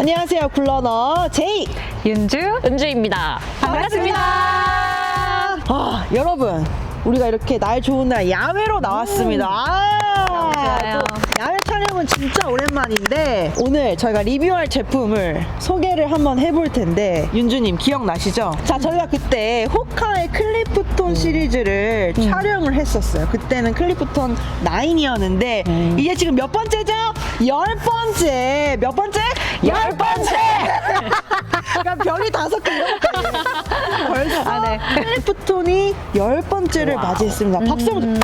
안녕하세요. 굴러너 제이 윤주 은주입니다. 반갑습니다. 여러분, 우리가 이렇게 날 좋은 날 야외로 나왔습니다. 좋아요. 또 야외 촬영은 진짜 오랜만인데 오늘 저희가 리뷰할 제품을 소개를 한번 해볼 텐데 윤주님 기억나시죠? 자, 저희가 그때 호카의 클리프톤 시리즈를 촬영을 했었어요. 그때는 클리프톤 9이었는데 이게 지금 몇 번째죠? 10번째. 몇 번째? 10번째! 그러니까 별이 5개 이런 거예요. 벌써 네. 클리프톤이 10번째를 맞이했습니다. 박수 한번.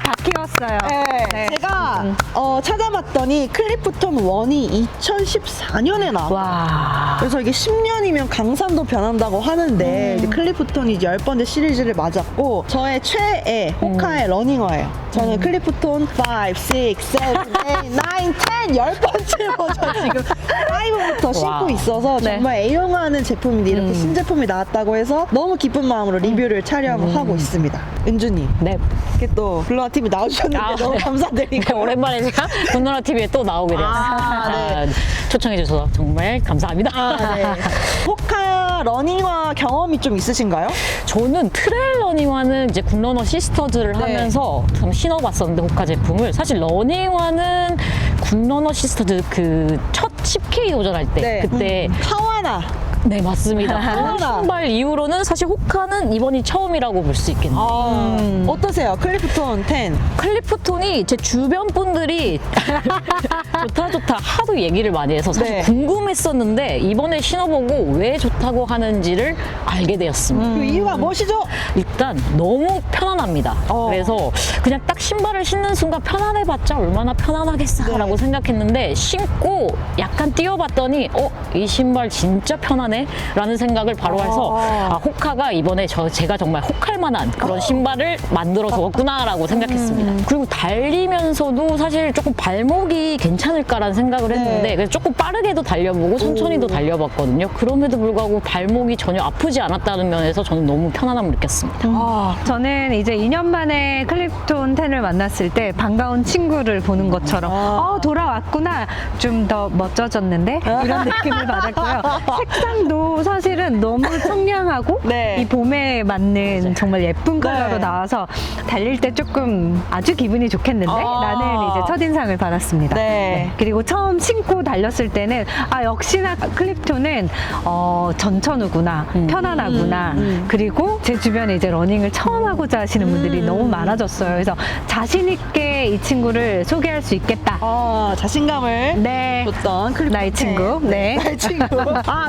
다 키웠어요. 네. 제가 찾아봤더니 클리프톤 1이 2014년에 나왔어요. 와. 그래서 이게 10년이면 강산도 변한다고 하는데 이제 클리프톤이 이제 10번째 시리즈를 맞았고 저의 최애 호카의 러닝화예요. 저는 클리프톤 5, 6, 7, 8, 9, 10, 10번째 버전 지금 5부터 신고 있어서 네. 정말 애용하는 제품인데 이렇게 신제품이 나왔다고 해서 너무 기쁜 마음으로 리뷰를 촬영하고 있습니다. 은주님, 네. 이렇게 또 블루아 TV 나와주셨는데 너무 감사드리고 네, 오랜만에 제가 분노라 TV에 또 나오게 되었습니다. 네. 초청해주셔서 정말 감사합니다. 네. 호카 러닝화 경험이 좀 있으신가요? 저는 트레일 러닝화는 이제 굿러너 시스터즈를 네. 하면서 좀 신어봤었는데 호카 제품을 사실 러닝화는 굿러너 시스터즈 그 첫 10K 도전할 때 그때 카와나. 네 맞습니다. 그 하나. 신발 이후로는 사실 호카는 이번이 처음이라고 볼 수 있겠네요. 어떠세요? 클리프톤 10. 클리프톤이 제 주변 분들이 좋다 하도 얘기를 많이 해서 사실 네. 궁금했었는데 이번에 신어보고 왜 좋다고 하는지를 알게 되었습니다. 그 이유가 무엇이죠? 일단 너무 편안합니다. 그래서 그냥 딱 신발을 신는 순간 편안해봤자 얼마나 편안하겠어라고 생각했는데 신고 약간 뛰어봤더니 이 신발 진짜 편하네 라는 생각을 바로 해서 호카가 이번에 제가 정말 혹할 만한 그런 신발을 만들어 줬구나 라고 생각했습니다. 그리고 달리면서도 사실 조금 발목이 괜찮을까라는 생각을 했는데 그래서 조금 빠르게도 달려보고 천천히도 달려봤거든요. 그럼에도 불구하고 발목이 전혀 아프지 않았다는 면에서 저는 너무 편안함을 느꼈습니다. 저는 이제 2년 만에 클리프톤 10을 만났을 때 반가운 친구를 보는 것처럼 돌아왔구나, 좀 더 멋져졌는데 이런 느낌을 받았고요. 색상도 사실은 너무 청량하고 네. 이 봄에 맞는 정말 예쁜 컬러로 나와서 달릴 때 조금 아주 기분이 좋겠는데 라는 이제 첫인상을 받았습니다. 네. 그리고 처음 신고 달렸을 때는 역시나 클리프톤은 전천후구나, 편안하구나. 그리고 제 주변에 이제 러닝을 처음 하고자 하시는 분들이 너무 많아졌어요. 그래서 자신 있게 이 친구를 소개할 수 있겠다. 자신감을 네. 줬던 클리프톤 나의 친구. 10. 네. 나의 친구.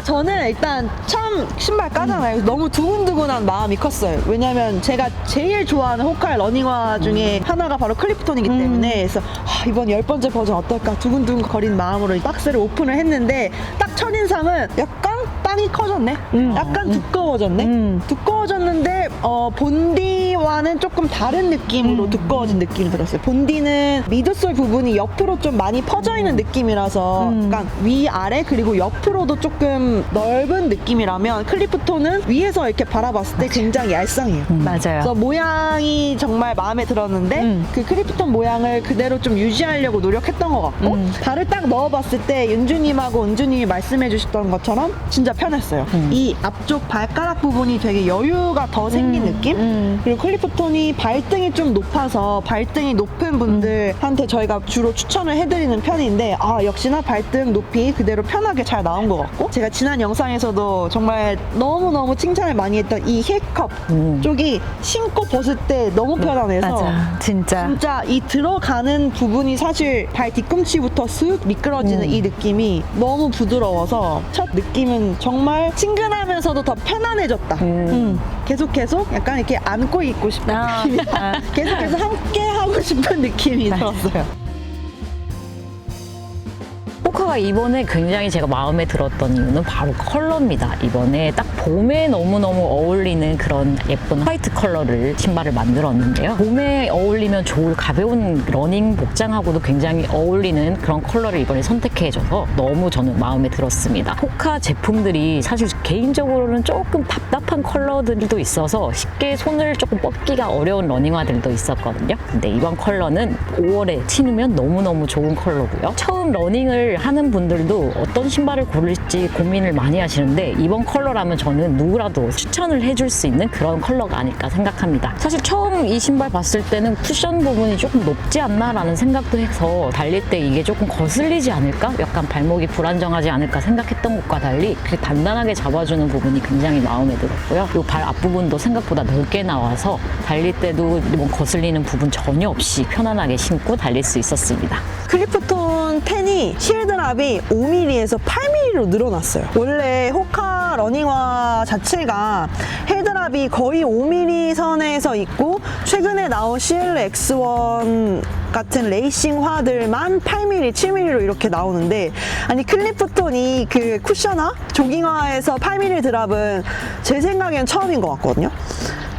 저는 일단 처음 신발 까잖아요. 너무 두근두근한 마음이 컸어요. 왜냐면 제가 제일 좋아하는 호카의 러닝화 중에 하나가 바로 클리프톤이기 때문에 그래서 이번 10번째 버전 어떨까 두근두근 거린 마음으로 이 박스를 오픈을 했는데 딱 첫인상은 약간 땅이 커졌네. 약간 두꺼워졌네. 두꺼워졌는데 본디와는 조금 다른 느낌으로 두꺼워진 느낌이 들었어요. 본디는 미드솔 부분이 옆으로 좀 많이 퍼져 있는 느낌이라서 약간 위아래 그리고 옆으로도 조금 넓은 느낌이라면 클리프톤은 위에서 이렇게 바라봤을 때 굉장히 얄쌍해요. 맞아요. 그래서 모양이 정말 마음에 들었는데 그 클리프톤 모양을 그대로 좀 유지하려고 노력했던 것 같고 발을 딱 넣어봤을 때 윤주님하고 은주님이 말씀해 주셨던 것처럼 진짜 편했어요. 이 앞쪽 발가락 부분이 되게 여유가 더 생긴 느낌? 그리고 클리프톤이 발등이 좀 높아서 발등이 높은 분들한테 저희가 주로 추천을 해드리는 편인데 역시나 발등 높이 그대로 편하게 잘 나온 것 같고 제가 지난 영상에서도 정말 너무너무 칭찬을 많이 했던 이 힐컵 쪽이 신고 벗을 때 너무 편안해서 맞아. 진짜. 진짜 이 들어가는 부분이 사실 발 뒤꿈치부터 슥 미끄러지는 이 느낌이 너무 부드러워서 첫 느낌은 정말 친근하면서도 더 편안해졌다. 계속 약간 이렇게 안고 있고 싶은 느낌이 계속해서 함께 하고 싶은 느낌이 들었어요. 호카가 이번에 굉장히 제가 마음에 들었던 이유는 바로 컬러입니다. 이번에 딱 봄에 너무너무 어울리는 그런 예쁜 화이트 컬러를 신발을 만들었는데요. 봄에 어울리면 좋을 가벼운 러닝 복장하고도 굉장히 어울리는 그런 컬러를 이번에 선택해줘서 너무 저는 마음에 들었습니다. 호카 제품들이 사실 개인적으로는 조금 답답한 컬러들도 있어서 쉽게 손을 조금 뻗기가 어려운 러닝화들도 있었거든요. 근데 이번 컬러는 5월에 신으면 너무너무 좋은 컬러고요. 처음 러닝을 하는 하는 분들도 어떤 신발을 고를지 고민을 많이 하시는데 이번 컬러라면 저는 누구라도 추천을 해줄 수 있는 그런 컬러가 아닐까 생각합니다. 사실 처음 이 신발 봤을 때는 쿠션 부분이 조금 높지 않나라는 생각도 해서 달릴 때 이게 조금 거슬리지 않을까? 약간 발목이 불안정하지 않을까 생각했던 것과 달리 그 단단하게 잡아주는 부분이 굉장히 마음에 들었고요. 이 발 앞부분도 생각보다 넓게 나와서 달릴 때도 뭐 거슬리는 부분 전혀 없이 편안하게 신고 달릴 수 있었습니다. 클리프톤 10이 힐드랍이 5mm에서 8mm로 늘어났어요. 원래 호카 러닝화 자체가 힐드랍이 거의 5mm 선에서 있고 최근에 나온 CL X1 같은 레이싱화들만 8mm, 7mm로 이렇게 나오는데 아니 클리프톤이 그 쿠션화, 조깅화에서 8mm 드랍은 제 생각엔 처음인 것 같거든요.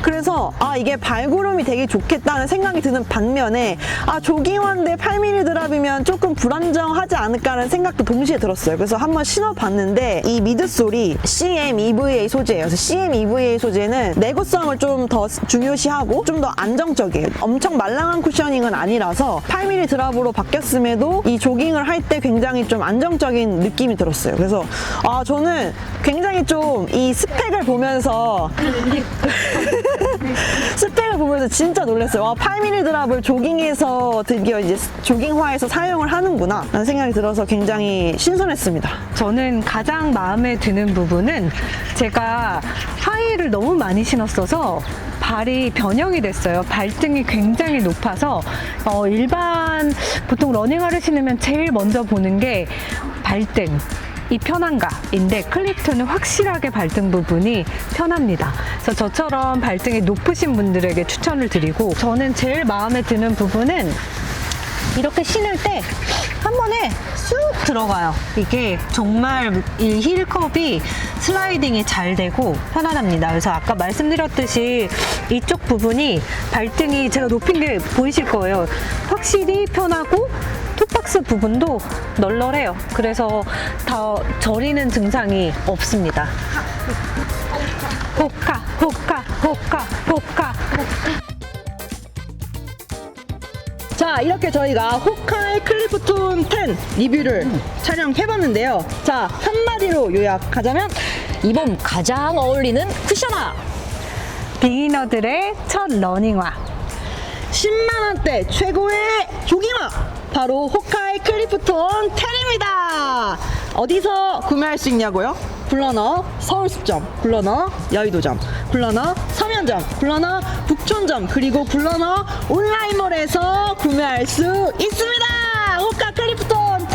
그래서 아 이게 발구름이 되게 좋겠다는 생각이 드는 반면에 아 조깅화인데 8mm 드랍이면 조금 불안정하지 않을까라는 생각도 동시에 들었어요. 그래서 한번 신어봤는데 이 미드솔이 CM EVA 소재예요. 그래서 CM EVA 소재는 내구성을 좀 더 중요시하고 좀 더 안정적이에요. 엄청 말랑한 쿠셔닝은 아니라서 8mm 드랍으로 바뀌었음에도 이 조깅을 할 때 굉장히 좀 안정적인 느낌이 들었어요. 그래서 아 저는 굉장히 좀 이 스펙을 보면서 스펙을 보면서 진짜 놀랐어요. 와, 8mm 드랍을 조깅에서 드디어 이제 조깅화에서 사용을 하는구나 라는 생각이 들어서 굉장히 신선했습니다. 저는 가장 마음에 드는 부분은 제가 하이힐을 너무 많이 신었어서 발이 변형이 됐어요. 발등이 굉장히 높아서 일반 보통 러닝화를 신으면 제일 먼저 보는 게 발등. 이 편안감인데 클리프톤은 확실하게 발등 부분이 편합니다. 그래서 저처럼 발등이 높으신 분들에게 추천을 드리고 저는 제일 마음에 드는 부분은 이렇게 신을 때 한 번에 쑥 들어가요. 이게 정말 이 힐컵이 슬라이딩이 잘 되고 편안합니다. 그래서 아까 말씀드렸듯이 이쪽 부분이 발등이 제가 높인 게 보이실 거예요. 확실히 편하고 톱박스 부분도 널널해요. 그래서 더 저리는 증상이 없습니다. 호카, 호카, 호카, 호카. 자 이렇게 저희가 호카의 클리프톤 10 리뷰를 촬영해봤는데요. 자 한마디로 요약하자면 이번 가장 어울리는 쿠션화! 비기너들의 첫 러닝화. 10만원대 최고의 조깅화! 바로 호카의 클리프톤 10입니다. 어디서 구매할 수 있냐고요? 굴러너 서울숲점, 굴러너 여의도점, 굴러너 서면점, 굴러너 북촌점, 그리고 굴러너 온라인몰에서 구매할 수 있습니다. 호카 클리프톤